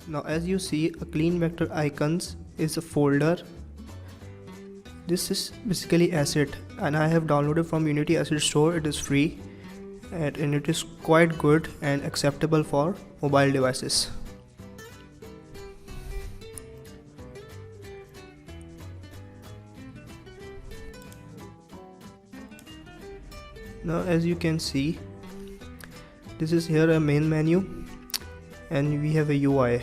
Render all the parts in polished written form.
Now as you see, a clean vector icons is a folder. This is basically asset and I have downloaded from Unity Asset Store. It is free and it is quite good and acceptable for mobile devices. Now as you can see, this is here a main menu and we have a UI,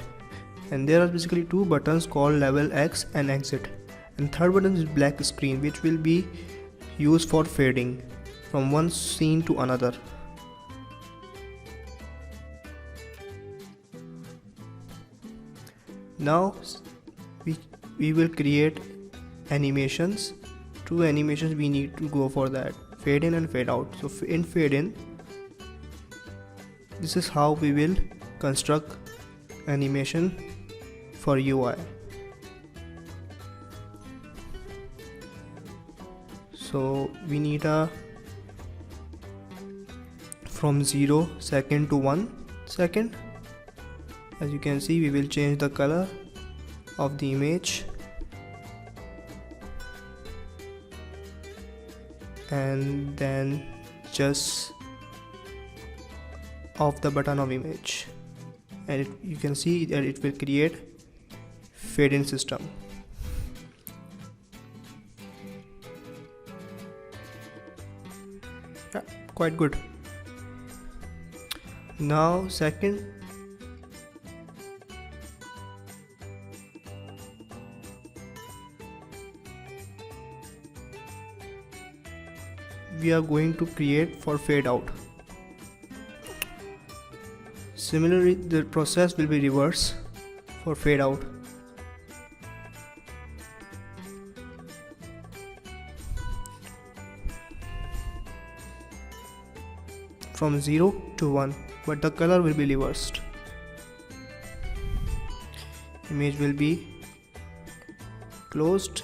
and there are basically two buttons called level X and exit, and third button is black screen, which will be used for fading from one scene to another. Now we will create animations. Two animations we need to go for that, fade in and fade out. So in fade in, this is how we will construct animation for UI. So we need a from 0 second to 1 second. As you can see, we will change the color of the image and then just off the button of image, and you can see that it will create fade in system. Yeah, quite good. Now second, we are going to create for fade out. Similarly, the process will be reverse for fade out. From 0 to 1, but the color will be reversed. Image will be closed.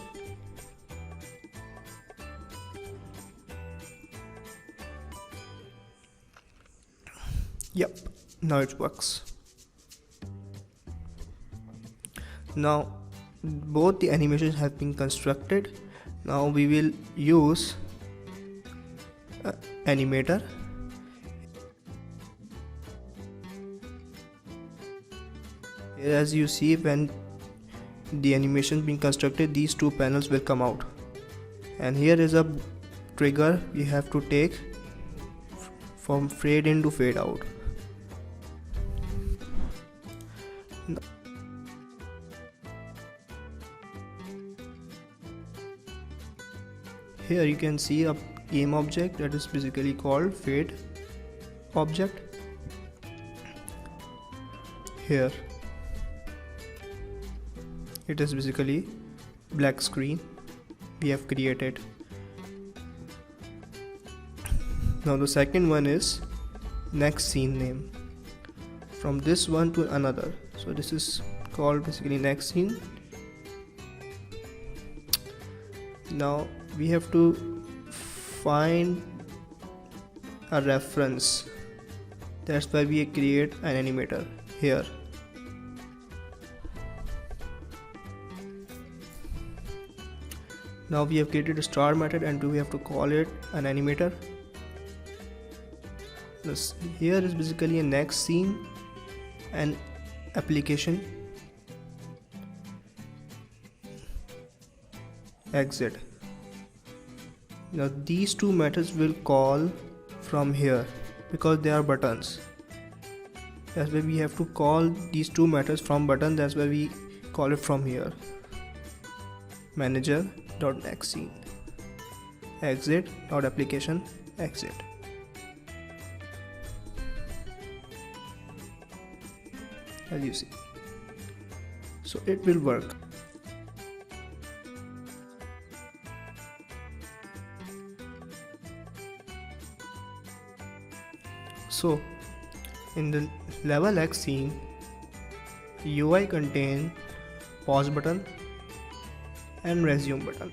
Yep, now it works. Now both the animations have been constructed. Now we will use Animator. As you see, when the animation being constructed, these two panels will come out, and here is a trigger we have to take from fade in to fade out. Here you can see a game object that is basically called fade object. Here it is basically black screen we have created. Now the second one is next scene name, from this one to another. So this is called basically next scene. Now we have to find a reference. That's why we create an animator here. Now we have created a star method and we have to call it an animator. This here is basically a next scene and application exit. Now these two methods will call from here because they are buttons. That's why we have to call these two methods from button. That's why we call it from here. Manager dot next scene, exit dot application exit. As you see, so it will work. So in the level X scene, UI contain pause button and resume button.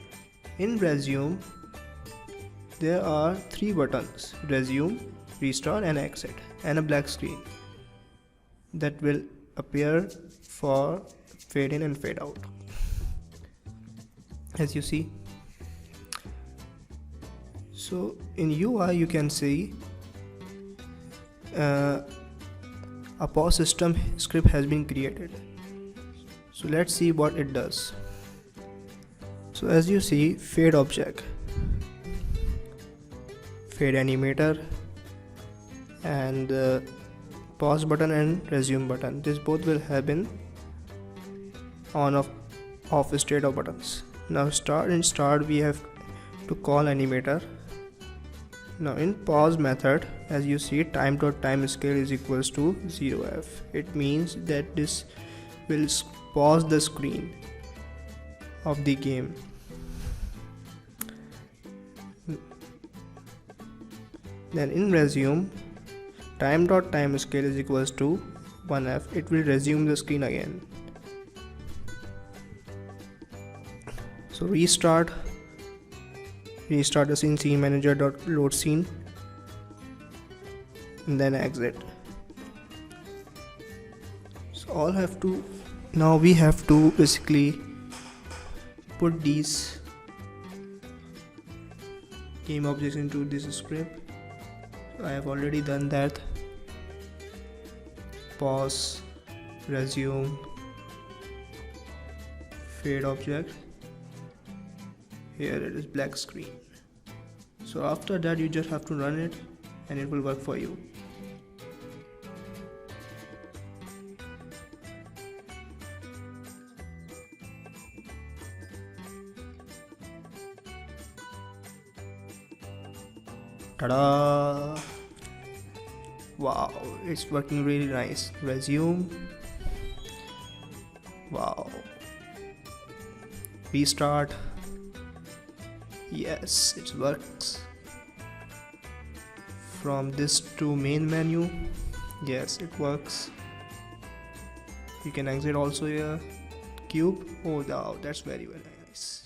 In resume there are three buttons: resume, restart and exit, and a black screen that will appear for fade in and fade out. As you see, so in UI you can see a pause system script has been created. So let's see what it does. So as you see, fade object, fade animator, and pause button and resume button, this both will have been on off state of buttons. Now in start we have to call animator. Now in pause method, as you see, time scale is equals to 0f. It means that this will pause the screen of the game. Then in resume, time scale is equals to 1f. It will resume the screen again. So restart the scene manager dot load scene, and then exit. So now we have to basically put these game objects into this script. I have already done that. Pause, resume, fade object. Here it is black screen. So after that you just have to run it and it will work for you. Ta-da! Wow, it's working really nice. Resume. Wow. Restart. Yes, it works. From this to main menu, yes, it works. You can exit also here. Cube. Oh wow, that's very nice.